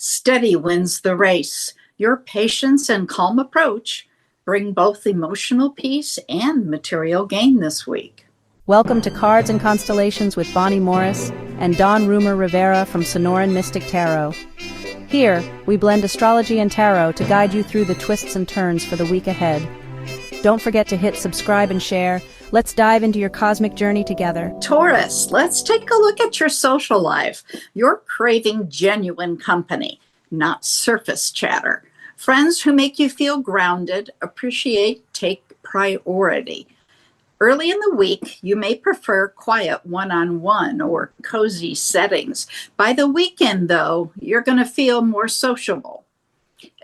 Steady wins the race. Your patience and calm approach bring both emotional peace and material gain this week. Welcome to Cards and Constellations with Bonnie Morris and Don Rumer-Rivera from Sonoran Mystic Tarot. Here, we blend astrology and tarot to guide you through the twists and turns for the week ahead. Don't forget to hit subscribe and share. Let's dive into your cosmic journey together. Taurus, let's take a look at your social life. You're craving genuine company, not surface chatter. Friends who make you feel grounded, appreciate, take priority. Early in the week, you may prefer quiet one-on-one or cozy settings. By the weekend, though, you're going to feel more sociable,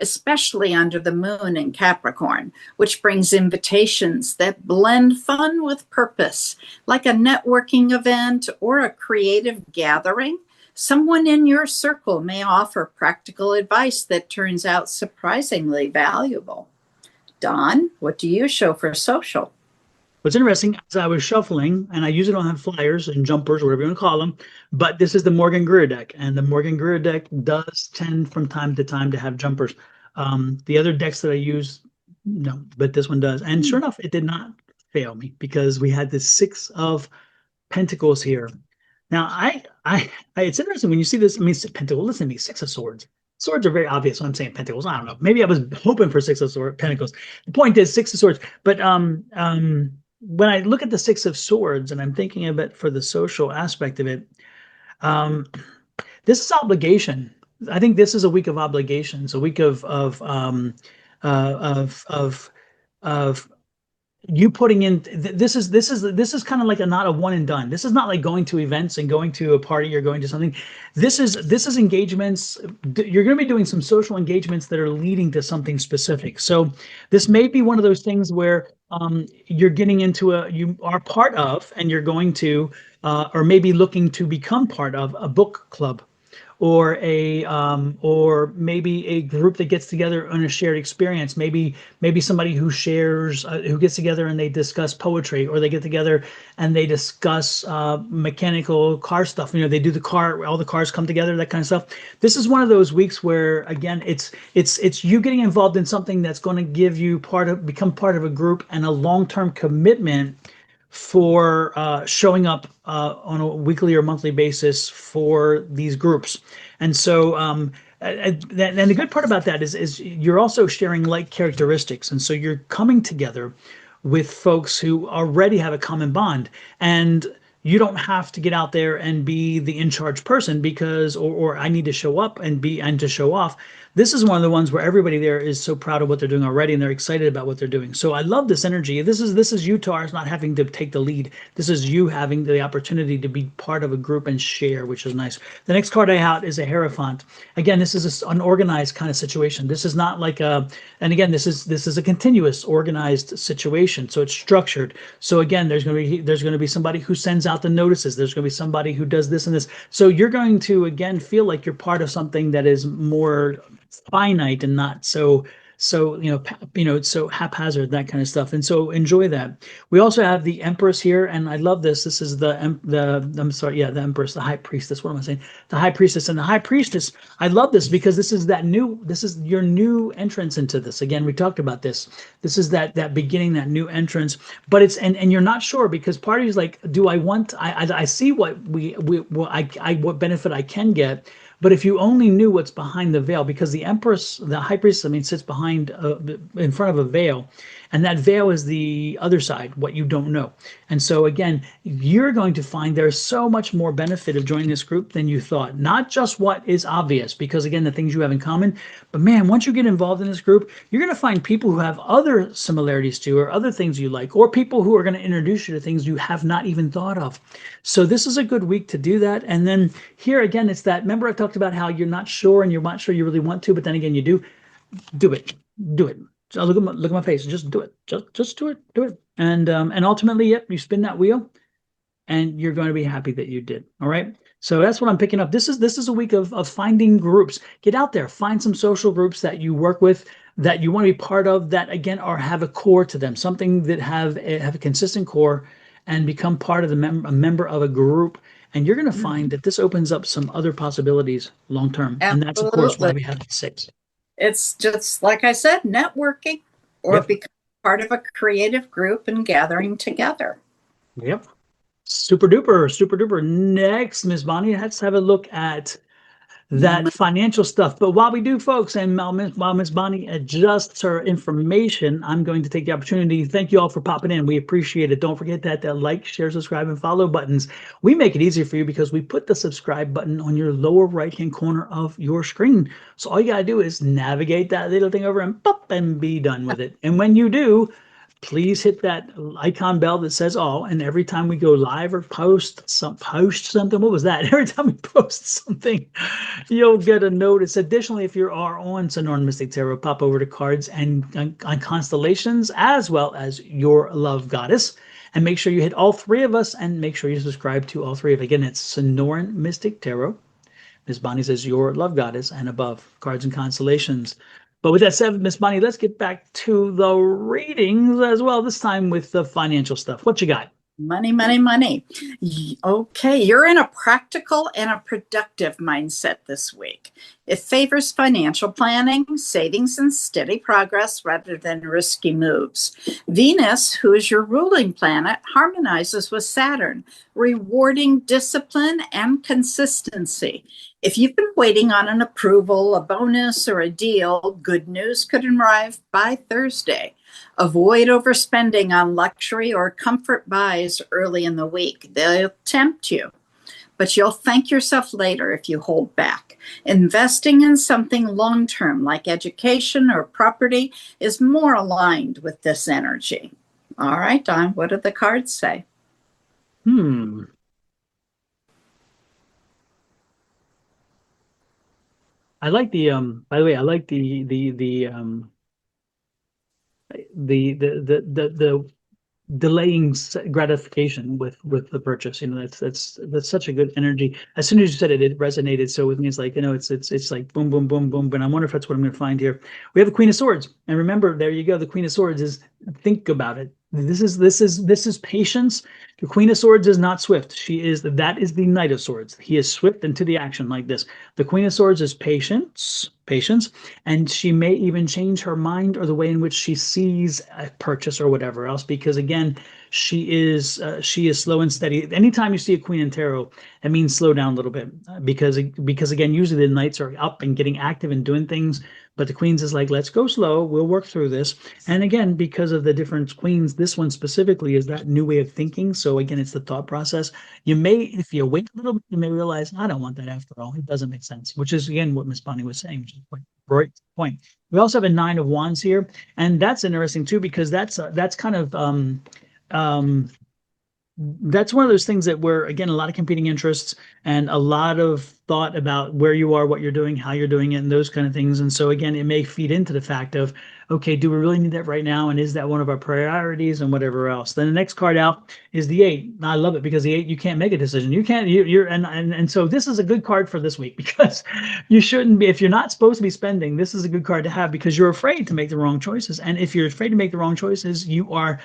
especially under the moon in Capricorn, which brings invitations that blend fun with purpose, like a networking event or a creative gathering. Someone in your circle may offer practical advice that turns out surprisingly valuable. Don, what do you show for social? What's interesting is I was shuffling, and I usually don't have flyers and jumpers, whatever you want to call them, but this is the Morgan-Greer deck, and the Morgan-Greer deck does tend from time to time to have jumpers. The other decks that I use, no, but this one does. And sure enough, it did not fail me because we had the Six of Pentacles here. Now, it's interesting when you see this. I mean, Pentacle. Listen to me, Six of Swords. Swords are very obvious when I'm saying Pentacles. I don't know. Maybe I was hoping for Six of Pentacles. The point is Six of Swords. But when I look at the Six of Swords and I'm thinking of it for the social aspect of it, this is obligation. I think this is a week of obligations, a week of you putting in. This is kind of like not a one and done. This is not like going to events and going to a party or going to something. This is engagements. You're going to be doing some social engagements that are leading to something specific. So this may be one of those things where you're getting into you are part of, and you're going to, or maybe looking to become part of a book club, or or maybe a group that gets together on a shared experience. Maybe somebody who shares, who gets together and they discuss poetry, or they get together and they discuss mechanical car stuff. You know, they do all the cars come together, that kind of stuff. This is one of those weeks where, again, it's you getting involved in something that's going to give you become part of a group and a long-term commitment for showing up on a weekly or monthly basis for these groups. And so and the good part about that is you're also sharing like characteristics, and so you're coming together with folks who already have a common bond, and you don't have to get out there and be the in-charge person because or I need to show up and to show off. This is one of the ones where everybody there is so proud of what they're doing already, and they're excited about what they're doing. So I love this energy. This is you, Taurus, not having to take the lead. This is you having the opportunity to be part of a group and share, which is nice. The next card I have is a Hierophant. Again, this is an organized kind of situation. This is not like and again, this is a continuous, organized situation. So it's structured. So again, there's going to be somebody who sends out the notices. There's going to be somebody who does this and this. So you're going to again feel like you're part of something that is more finite and not so so haphazard, that kind of stuff. And so enjoy that. We also have the Empress here, and I love this. This is the Empress, the High Priestess. What am I saying? The High Priestess. And the High Priestess, I love this because this is your new entrance into this. Again, we talked about this. This is that beginning, that new entrance. But it's and you're not sure because part of you is like, do I want? I see what what benefit I can get. But if you only knew what's behind the veil, because the Empress, the High Priestess, sits behind, in front of a veil, and that veil is the other side, what you don't know. And so again, you're going to find there's so much more benefit of joining this group than you thought. Not just what is obvious, because again, the things you have in common, but man, once you get involved in this group, you're going to find people who have other similarities to, or other things you like, or people who are going to introduce you to things you have not even thought of. So this is a good week to do that. And then here again, it's that, remember I talked about how you're not sure and you're not sure you really want to, but then again, you do it. So look at my face. Just do it. Just do it. And ultimately, yep, you spin that wheel, and you're going to be happy that you did. All right. So that's what I'm picking up. This is a week of finding groups. Get out there, find some social groups that you work with, that you want to be part of, that again have a core to them, something that have a consistent core, and become part of a member of a group. And you're going to find that this opens up some other possibilities long term. And that's, of course, why Absolutely. we have the six. It's just, like I said, networking or Yep. becoming part of a creative group and gathering together. Yep. Super duper, super duper. Next, Miss Bonnie, let's have a look at that financial stuff. But while we do, folks, and while Miss Bonnie adjusts her information, I'm going to take the opportunity to thank you all for popping in. We appreciate it. Don't forget that like, share, subscribe, and follow buttons. We make it easier for you because we put the subscribe button on your lower right-hand corner of your screen. So all you got to do is navigate that little thing over and pop and be done with it. And when you do, please hit that icon bell that says all, and every time we go live or post something, what was that? Every time we post something, you'll get a notice. Additionally, if you are on Sonoran Mystic Tarot, pop over to Cards and Constellations, as well as Your Love Goddess, and make sure you hit all three of us, and make sure you subscribe to all three of. Again, it's Sonoran Mystic Tarot, Miss Bonnie says Your Love Goddess, and above Cards and Constellations. But with that said, Miss Bonnie, let's get back to the readings as well, this time with the financial stuff. What you got? Money, money, money. Okay, you're in a practical and a productive mindset this week. It favors financial planning, savings, and steady progress rather than risky moves. Venus, who is your ruling planet, harmonizes with Saturn, rewarding discipline and consistency. If you've been waiting on an approval, a bonus, or a deal, good news could arrive by Thursday. Avoid overspending on luxury or comfort buys early in the week. They'll tempt you, but you'll thank yourself later if you hold back. Investing in something long-term like education or property is more aligned with this energy. All right, Don, what do the cards say? I like the by the way, I like the delaying gratification with the purchase. That's such a good energy. As soon as you said it, it resonated so with me. It's like, it's like boom, boom, boom, boom. But I wonder if that's what I'm going to find here. We have a Queen of Swords, and remember, there you go. The Queen of Swords is, think about it. This is patience. The Queen of Swords is not swift. That is the Knight of Swords. He is swift into the action like this. The Queen of Swords is patience, and she may even change her mind or the way in which she sees a purchase or whatever else, because again, she is slow and steady. Anytime you see a Queen in tarot, it means slow down a little bit, because again, usually the Knights are up and getting active and doing things, but the Queens is like, let's go slow, we'll work through this. And again, because of the different Queens, this one specifically is that new way of thinking. So again, it's the thought process. You may, if you wait a little bit, you may realize, I don't want that after all. It doesn't make sense, which is again what Miss Bonnie was saying, which is a great point. We also have a Nine of Wands here, and that's interesting too, because that's kind of that's one of those things that where, again, a lot of competing interests and a lot of thought about where you are, what you're doing, how you're doing it, and those kind of things. And so again, it may feed into the fact of, okay, do we really need that right now? And is that one of our priorities, and whatever else? Then the next card out is the Eight. I love it because the Eight, you can't make a decision. You can't, and so this is a good card for this week, because you shouldn't be, if you're not supposed to be spending, this is a good card to have, because you're afraid to make the wrong choices. And if you're afraid to make the wrong choices, you are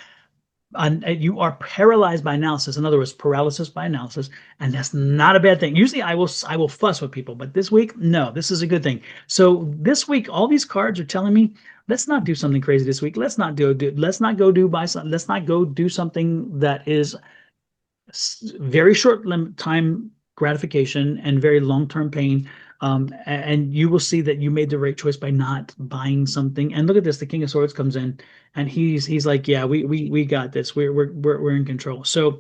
paralyzed by analysis. In other words, paralysis by analysis, and that's not a bad thing. Usually, I will fuss with people, but this week, no, this is a good thing. So this week, all these cards are telling me, let's not do something crazy this week. Let's not go do something that is very short time gratification and very long-term pain. And you will see that you made the right choice by not buying something. And look at this, the King of Swords comes in, and he's like, yeah, we got this. We're in control. So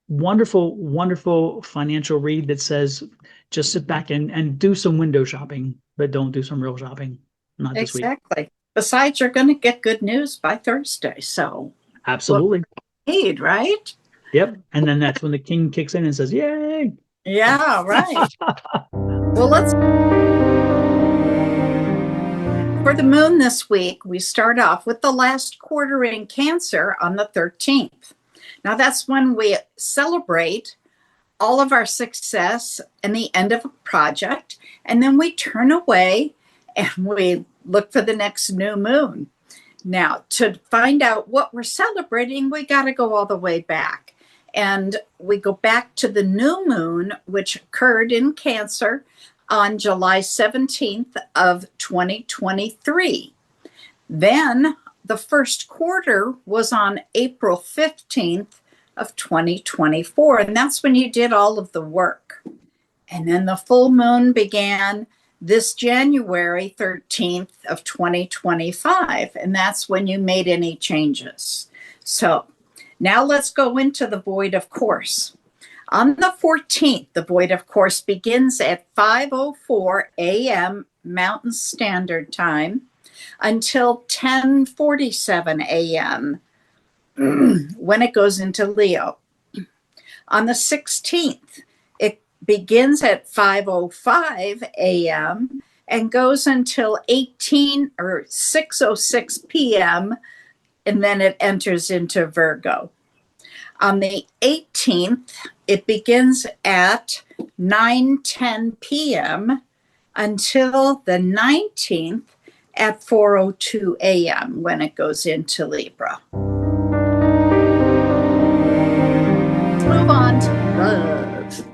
wonderful financial read that says, just sit back and do some window shopping, but don't do some real shopping. Not this week. Exactly. Besides, you're going to get good news by Thursday. So absolutely. Need, right? Yep. And then that's when the King kicks in and says, yay. Yeah, right. Well, for the moon this week, we start off with the last quarter in Cancer on the 13th. Now, that's when we celebrate all of our success and the end of a project, and then we turn away and we look for the next new moon. Now, to find out what we're celebrating, we got to go all the way back. And we go back to the new moon, which occurred in Cancer on July 17th of 2023. Then the first quarter was on April 15th of 2024. And that's when you did all of the work. And then the full moon began this January 13th of 2025. And that's when you made any changes. So now let's go into the void of course. On the 14th, the void of course begins at 5:04 a.m. Mountain Standard Time until 10:47 a.m. when it goes into Leo. On the 16th, it begins at 5:05 a.m. and goes until 6:06 p.m. and then it enters into Virgo. On the 18th, it begins at 9:10 p.m. until the 19th at 4:02 a.m. when it goes into Libra. Move on to love.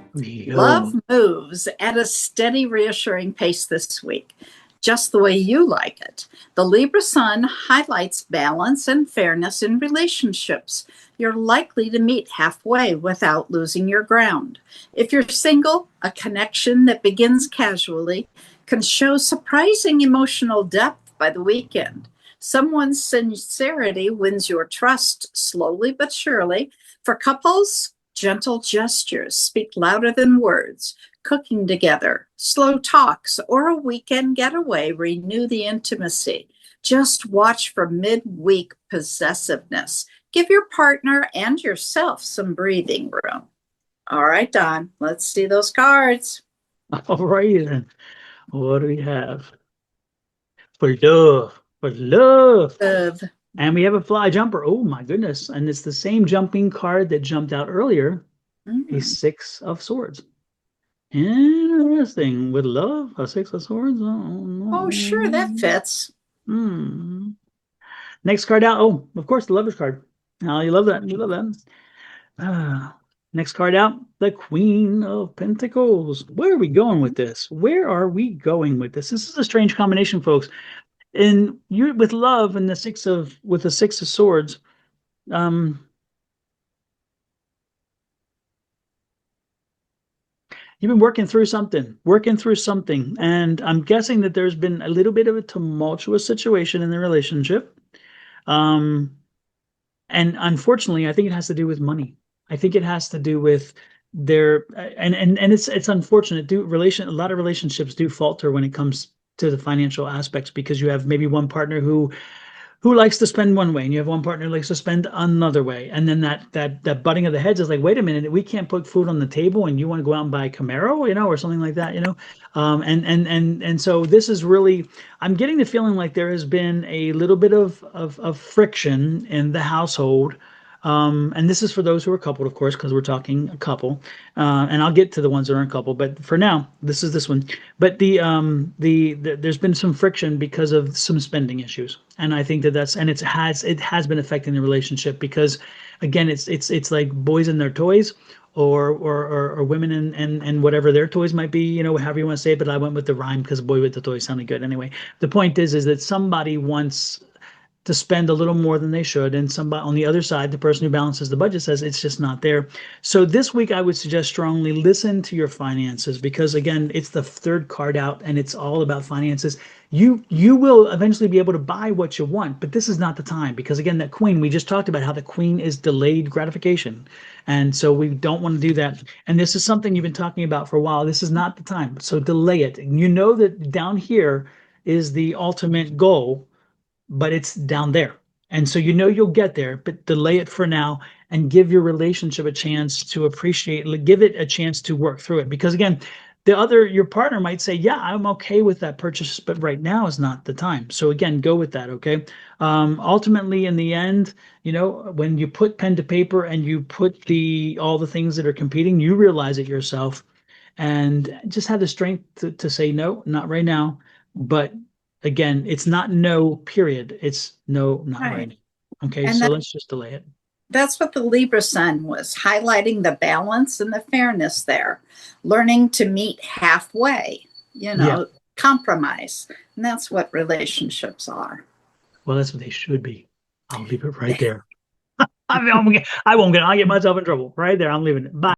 Love moves at a steady, reassuring pace this week, just the way you like it. The Libra sun highlights balance and fairness in relationships. You're likely to meet halfway without losing your ground. If you're single, a connection that begins casually can show surprising emotional depth by the weekend. Someone's sincerity wins your trust slowly but surely. For couples, gentle gestures speak louder than words. Cooking together, slow talks, or a weekend getaway renew the intimacy. Just watch for midweek possessiveness. Give your partner and yourself some breathing room. All right, Don, let's see those cards. All right, then. What do we have? For love. For love. Love. And we have a fly jumper. Oh, my goodness. And it's the same jumping card that jumped out earlier. A Six of Swords. Interesting. With love, a Six of Swords. Oh, sure, that fits. Next card out. Oh, of course, the Lover's card. Oh, you love that. You love that. Next card out, the Queen of Pentacles. Where are we going with this? Where are we going with this? This is a strange combination, folks. And you with love and the Six of Swords. You've been working through something, and I'm guessing that there's been a little bit of a tumultuous situation in the relationship. And unfortunately, I think it has to do with money. I think it has to do with and it's unfortunate. A lot of relationships do falter when it comes to the financial aspects, because you have maybe one partner who likes to spend one way, and you have one partner who likes to spend another way. And then that butting of the heads is like, wait a minute, we can't put food on the table and you want to go out and buy a Camaro, or something like that, and so this is really, I'm getting the feeling like there has been a little bit of friction in the household. And this is for those who are coupled, of course, because we're talking a couple. And I'll get to the ones that aren't coupled, but for now, this is this one. But there's been some friction because of some spending issues, and I think it has been affecting the relationship, because, again, it's like boys and their toys, or women and whatever their toys might be, however you want to say it. But I went with the rhyme because boy with the toys sounded good anyway. The point is that somebody wants to spend a little more than they should, and somebody on the other side, the person who balances the budget, says it's just not there. So this week I would suggest strongly listen to your finances, because, again, it's the third card out and it's all about finances. You will eventually be able to buy what you want, but this is not the time, because, again, that Queen, we just talked about how the Queen is delayed gratification, and so we don't want to do that. And this is something you've been talking about for a while. This is not the time, so delay it. And you know that down here is the ultimate goal, but it's down there. And so you'll get there, but delay it for now and give your relationship a chance to give it a chance to work through it. Because, again, your partner might say, yeah, I'm okay with that purchase, but right now is not the time. So, again, go with that, okay? Ultimately, in the end, when you put pen to paper and you put all the things that are competing, you realize it yourself, and just have the strength to say, no, not right now. But, again, it's not no, period. It's no, not right. Okay, and so let's just delay it. That's what the Libra sun was, highlighting the balance and the fairness there, learning to meet halfway, Yeah. compromise. And that's what relationships are. Well, that's what they should be. I'll leave it right there. I won't get myself in trouble right there. I'm leaving it. Bye.